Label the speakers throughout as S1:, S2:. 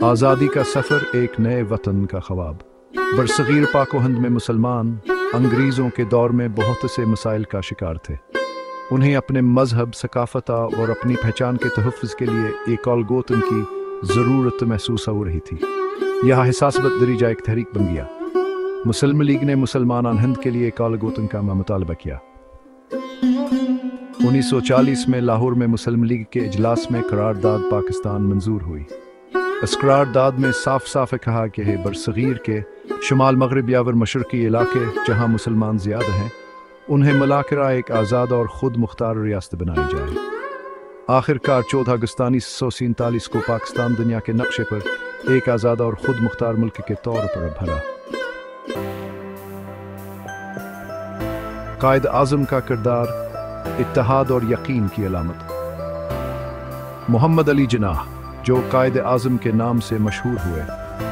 S1: आज़ादी का सफ़र, एक नए वतन का ख्वाब। बरसगीर पाक व हिंद में मुसलमान अंग्रेज़ों के दौर में बहुत से मसाइल का शिकार थे। उन्हें अपने मजहब, सकाफत और अपनी पहचान के तहफ़्फ़ुज़ के लिए एक अलगोतन की ज़रूरत महसूस हो रही थी। यह एहसास बदरीजा एक तहरीक बन गया। मुस्लिम लीग ने मुसलमान हिंद के लिए एक अलगोतन का मुतालबा किया। 1940 में लाहौर में मुस्लिम लीग के इजलास में करारदाद पाकिस्तान मंजूर हुई। इस करारदाद में साफ साफ कहा कि है बरसगीर के शुमाल मगरब यावर मशरकी इलाके जहाँ मुसलमान ज़्यादा हैं, उन्हें मिलाकर एक आज़ाद और ख़ुद मुख्तार रियासत बनाई जाए। आखिरकार 14 अगस्त 1947 को पाकिस्तान दुनिया के नक्शे पर एक आज़ाद और ख़ुद मुख्तार मुल्क के तौर पर उभरा। कायद आज़म का किरदार इत्तेहाद और यकीन की अलामत। मोहम्मद अली जिन्नाह, जो कायद आज़म के नाम से मशहूर हुए,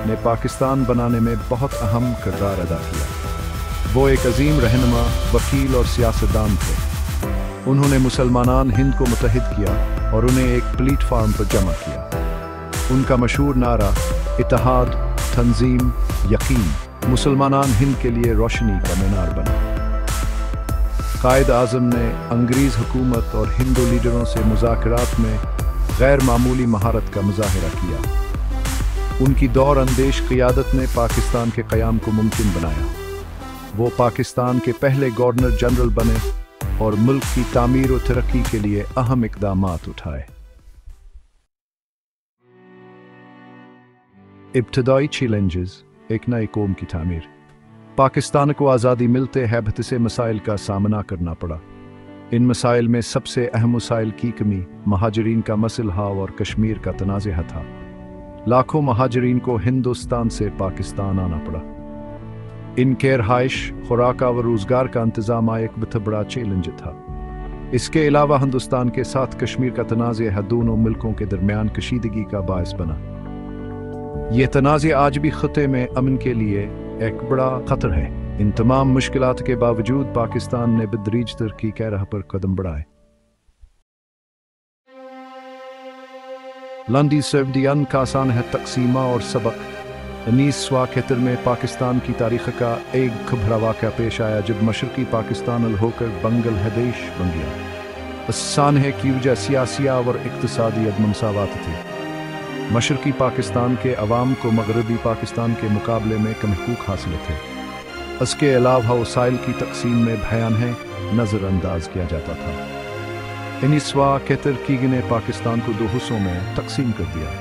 S1: ने पाकिस्तान बनाने में बहुत अहम किरदार अदा किया। वो एक अजीम रहनुमा, वकील और सियासतदान थे। उन्होंने मुसलमान हिंद को मुत्तहिद किया और उन्हें एक प्लेटफार्म पर जमा किया। उनका मशहूर नारा इत्तेहाद, तंजीम, यकीन मुसलमान हिंद के लिए रोशनी का मीनार बना। कायद आज़म ने अंग्रेज़ हुकूमत और हिंदू लीडरों से मुज़ाकरात में गैर मामूली महारत का मुज़ाहिरा किया। उनकी दौर अंदेश क़ियादत ने पाकिस्तान के क़याम को मुमकिन बनाया। वो पाकिस्तान के पहले गवर्नर जनरल बने और मुल्क की तामीर और तरक्की के लिए अहम इक़दामात उठाए। इब्तदाई चैलेंजेस, एक नई कौम की तामीर। पाकिस्तान को आज़ादी मिलते हैबत से मसाइल का सामना करना पड़ा। इन मसाइल में सबसे अहम मसाइल की कमी, महाजरीन का मसला और कश्मीर का तनाज़ा था। लाखों महाजरीन को हिंदुस्तान से पाकिस्तान आना पड़ा। इनके रहाइश, खुराक व रोज़गार का इंतज़ाम एक बहुत बड़ा चैलेंज था। इसके अलावा हिंदुस्तान के साथ कश्मीर का तनाज़ा दोनों मुल्कों के दरमियान कशीदगी का बायस बना। ये तनाज़ा आज भी ख़त्े में अमन के लिए एक बड़ा खतरा है। इन तमाम मुश्किलात के बावजूद पाकिस्तान ने बदरीज तरक्की के राह पर कदम बढ़ाए। लंदी सवदियन का आसान है तकसीमा और सबक। 1971 में पाकिस्तान की तारीख़ का एक खबरा वाक़या पेश आया जब मशरक़ी पाकिस्तान अलग होकर बांग्लादेश बन गया। आसान है कि वजह सियासी और इक़्तिसादी अदम-मसावत थी। मशरक़ी पाकिस्तान के अवाम को मगरबी पाकिस्तान के मुकाबले में कम हुकूक हासिल थे। इसके अलावा वसाइल की तकसीम में बयान है नज़रअंदाज किया जाता था। 1971 ने पाकिस्तान को 2 हिस्सों में तकसीम कर दिया।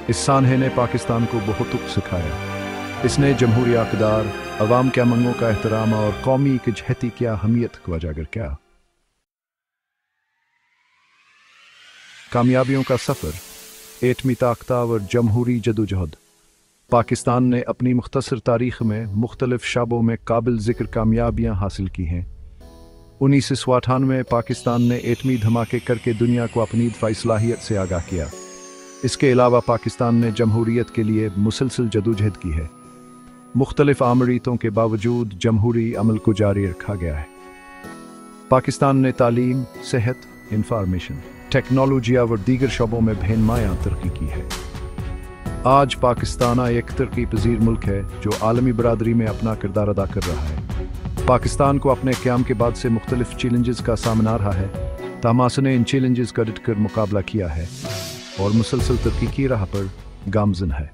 S1: इस सानहे ने पाकिस्तान को बहुत कुछ सिखाया। इसने जमहूरी अक़दार, अवाम के मंगों का एहतराम और कौमी इकजहती की अहमियत को उजागर किया। कामयाबियों का सफ़र, एटमी ताकत और जमहूरी जदोजहद। पाकिस्तान ने अपनी मुख्तसर तारीख़ में मुख्तलिफ शाबों में काबिल ज़िक्र कामयाबियाँ हासिल की हैं। 1998 में पाकिस्तान ने एटमी धमाके करके दुनिया को अपनी दफ़ाई सलाहियत से आगाह किया। इसके अलावा पाकिस्तान ने जमहूरियत के लिए मुसलसल जदोजहद की है। मुख्तलिफ आमरीतों के बावजूद जमहूरी अमल को जारी रखा गया है। पाकिस्तान ने तालीम, सेहत, इंफॉर्मेशन टेक्नोलॉजी और दीगर शोबों में बेनमाया तरक्की की है। आज पाकिस्तान एक तरक्की पजीर मुल्क है जो आलमी बरादरी में अपना किरदार अदा कर रहा है। पाकिस्तान को अपने क़याम के बाद से मुख्तलिफ चैलेंजेस का सामना रहा है। तमास ने इन चैलेंजेस का डट कर मुकाबला किया है और मुसलसल तरक्की की राह पर गामज़न है।